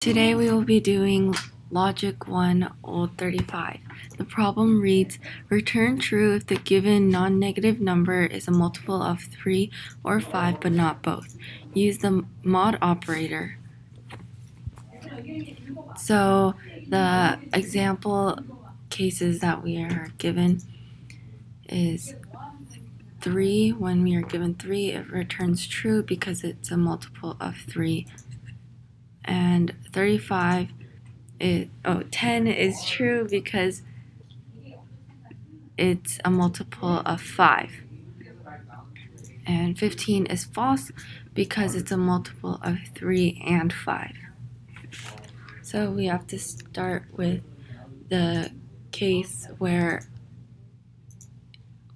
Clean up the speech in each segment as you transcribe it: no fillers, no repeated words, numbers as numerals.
Today we will be doing Logic-1, old35. The problem reads, return true if the given non-negative number is a multiple of 3 or 5 but not both. Use the mod operator. So the example cases that we are given is 3. When we are given 3, it returns true because it's a multiple of 3. And 35 10 is true because it's a multiple of 5. And 15 is false because it's a multiple of 3 and 5. So we have to start with the case where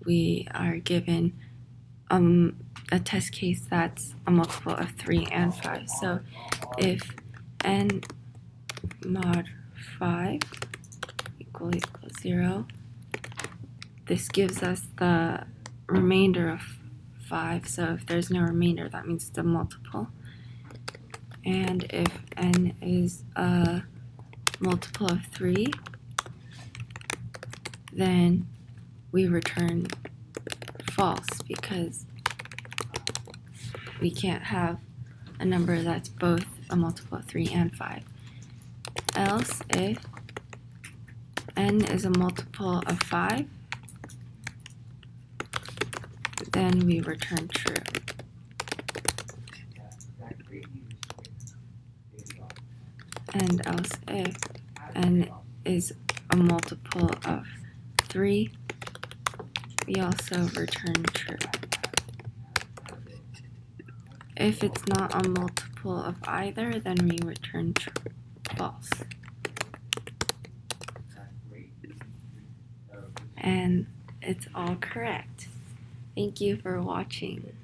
we are given a test case that's a multiple of 3 and 5. So if n mod 5 equals 0, this gives us the remainder of 5. So if there's no remainder, that means it's a multiple. And if n is a multiple of 3, then we return false because we can't have a number that's both a multiple of 3 and 5. Else, if n is a multiple of 5, then we return true. And else, if n is a multiple of 3, we also return true. If it's not a multiple of either, then we return false. And it's all correct. Thank you for watching.